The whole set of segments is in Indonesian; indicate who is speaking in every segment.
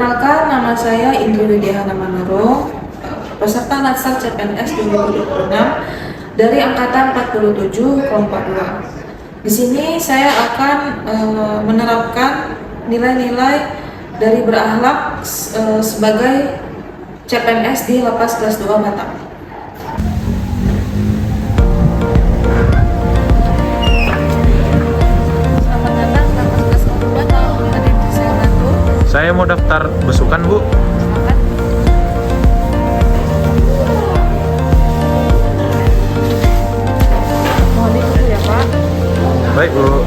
Speaker 1: Perkenalkan, nama saya Indri Widiahana Manurung, peserta Latsar CPNS 2026 dari angkatan 47 kelompok 2. Di sini saya akan menerapkan nilai-nilai dari berakhlak sebagai CPNS di Lapas kelas 2 Batam. Selamat datang di Lapas kelas 2 Batam. Ada yang bisa saya bantu?
Speaker 2: Saya mau daftar besukan, Bu.
Speaker 1: Silakan. Mohon ditunggu ya, Pak.
Speaker 2: Baik, Bu.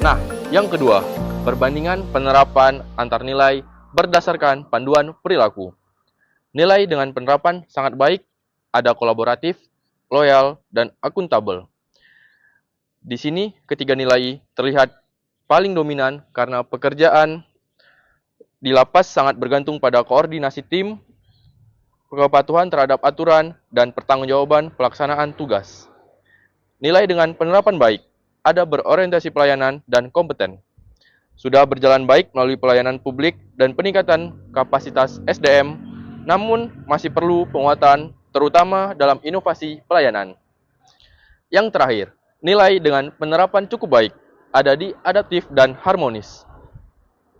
Speaker 3: Nah, yang kedua, perbandingan penerapan antar nilai berdasarkan panduan perilaku. Nilai dengan penerapan sangat baik, ada kolaboratif, loyal, dan akuntabel. Di sini, ketiga nilai terlihat paling dominan karena pekerjaan di lapas sangat bergantung pada koordinasi tim, kepatuhan terhadap aturan, dan pertanggungjawaban pelaksanaan tugas. Nilai dengan penerapan baik, ada berorientasi pelayanan dan kompeten. Sudah berjalan baik melalui pelayanan publik dan peningkatan kapasitas SDM, namun masih perlu penguatan terutama dalam inovasi pelayanan. Yang terakhir, nilai dengan penerapan cukup baik, ada di adaptif dan harmonis.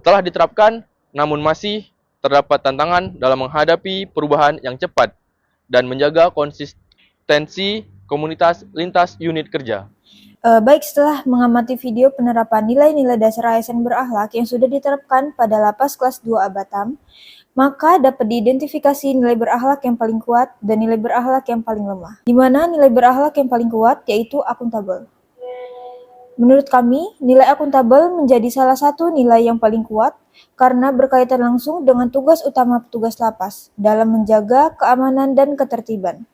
Speaker 3: Telah diterapkan, namun masih terdapat tantangan dalam menghadapi perubahan yang cepat dan menjaga konsistensi komunitas lintas unit kerja.
Speaker 4: Baik, setelah mengamati video penerapan nilai-nilai dasar ASN berakhlak yang sudah diterapkan pada Lapas kelas 2A Batam, maka dapat diidentifikasi nilai berakhlak yang paling kuat dan nilai berakhlak yang paling lemah. Di mana nilai berakhlak yang paling kuat yaitu akuntabel. Menurut kami, nilai akuntabel menjadi salah satu nilai yang paling kuat karena berkaitan langsung dengan tugas utama petugas lapas dalam menjaga keamanan dan ketertiban,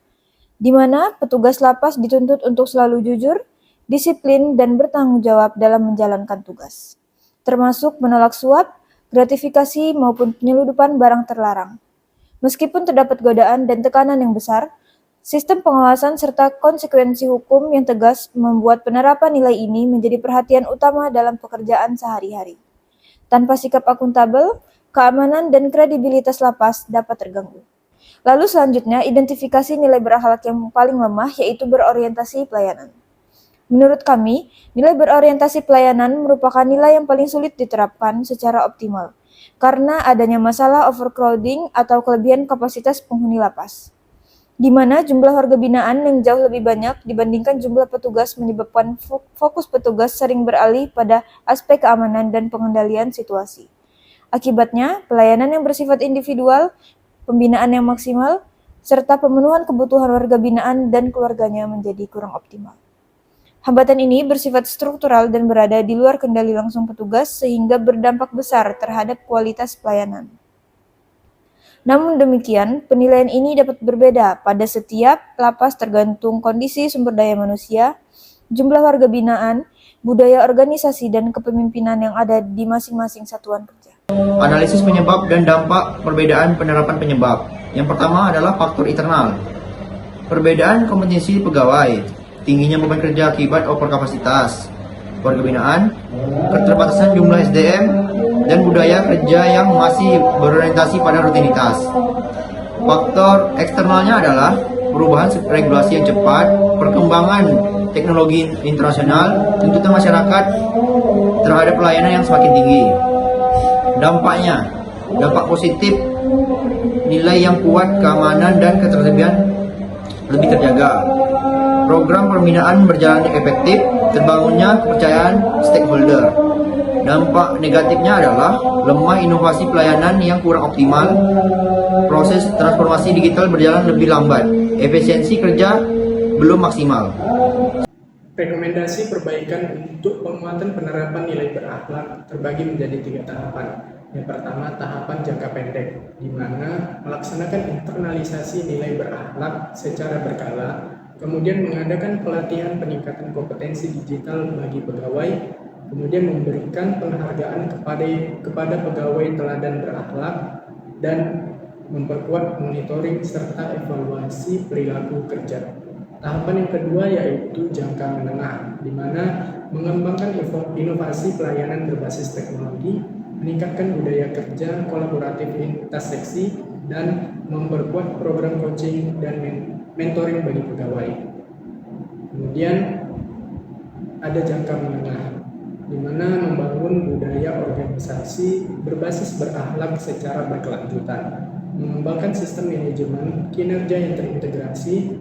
Speaker 4: di mana petugas lapas dituntut untuk selalu jujur, disiplin, dan bertanggung jawab dalam menjalankan tugas, termasuk menolak suap, gratifikasi, maupun penyeludupan barang terlarang. Meskipun terdapat godaan dan tekanan yang besar, sistem pengawasan serta konsekuensi hukum yang tegas membuat penerapan nilai ini menjadi perhatian utama dalam pekerjaan sehari-hari. Tanpa sikap akuntabel, keamanan dan kredibilitas lapas dapat terganggu. Lalu selanjutnya, identifikasi nilai berakhlak yang paling lemah yaitu berorientasi pelayanan. Menurut kami, nilai berorientasi pelayanan merupakan nilai yang paling sulit diterapkan secara optimal, karena adanya masalah overcrowding atau kelebihan kapasitas penghuni lapas. di mana jumlah warga binaan yang jauh lebih banyak dibandingkan jumlah petugas menyebabkan fokus petugas sering beralih pada aspek keamanan dan pengendalian situasi. Akibatnya, pelayanan yang bersifat individual, pembinaan yang maksimal, serta pemenuhan kebutuhan warga binaan dan keluarganya menjadi kurang optimal. Hambatan ini bersifat struktural dan berada di luar kendali langsung petugas sehingga berdampak besar terhadap kualitas pelayanan. Namun demikian, penilaian ini dapat berbeda pada setiap lapas tergantung kondisi sumber daya manusia, jumlah warga binaan, budaya organisasi, dan kepemimpinan yang ada di masing-masing satuan kerja.
Speaker 5: Analisis penyebab dan dampak perbedaan penerapan penyebab. Yang pertama adalah faktor internal. Perbedaan kompetensi pegawai, tingginya beban kerja akibat overkapasitas warga binaan, keterbatasan jumlah SDM, dan budaya kerja yang masih berorientasi pada rutinitas. Faktor eksternalnya adalah perubahan regulasi yang cepat, perkembangan teknologi internasional, tuntutan masyarakat terhadap pelayanan yang semakin tinggi. Dampaknya, dampak positif, nilai yang kuat, keamanan dan ketertiban lebih terjaga. Program pembinaan berjalan efektif, terbangunnya kepercayaan stakeholder. Dampak negatifnya adalah lemah inovasi pelayanan yang kurang optimal, proses transformasi digital berjalan lebih lambat, efisiensi kerja belum maksimal.
Speaker 6: Rekomendasi perbaikan untuk penguatan penerapan nilai berakhlak terbagi menjadi 3 tahapan. Yang pertama, tahapan jangka pendek, di mana melaksanakan internalisasi nilai berakhlak secara berkala, kemudian mengadakan pelatihan peningkatan kompetensi digital bagi pegawai, kemudian memberikan penghargaan kepada pegawai teladan berakhlak, dan memperkuat monitoring serta evaluasi perilaku kerja. Tahapan yang kedua yaitu jangka menengah, di mana mengembangkan inovasi pelayanan berbasis teknologi, meningkatkan budaya kerja kolaboratif lintas seksi, dan memperkuat program coaching dan mentoring bagi pegawai. Kemudian ada jangka menengah, di mana membangun budaya organisasi berbasis berakhlak secara berkelanjutan, mengembangkan sistem manajemen kinerja yang terintegrasi,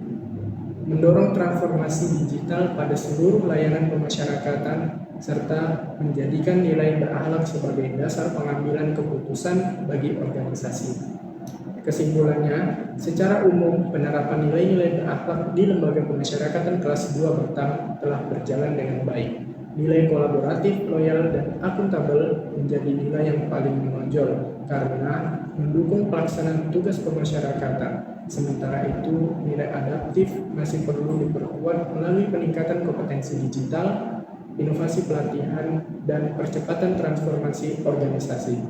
Speaker 6: mendorong transformasi digital pada seluruh layanan pemasyarakatan, serta menjadikan nilai berakhlak sebagai dasar pengambilan keputusan bagi organisasi. Kesimpulannya, secara umum penerapan nilai-nilai berakhlak di lembaga pemasyarakatan kelas 2 Batam telah berjalan dengan baik. Nilai kolaboratif, loyal, dan akuntabel menjadi nilai yang paling menonjol karena mendukung pelaksanaan tugas pemasyarakatan. Sementara itu, nilai adaptif masih perlu diperkuat melalui peningkatan kompetensi digital, inovasi pelatihan, dan percepatan transformasi organisasi.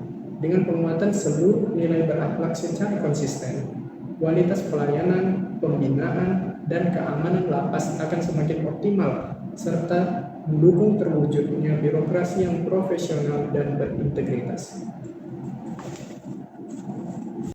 Speaker 6: Dengan penguatan seluruh nilai berakhlak secara konsisten, kualitas pelayanan, pembinaan, dan keamanan lapas akan semakin optimal, serta mendukung terwujudnya birokrasi yang profesional dan berintegritas.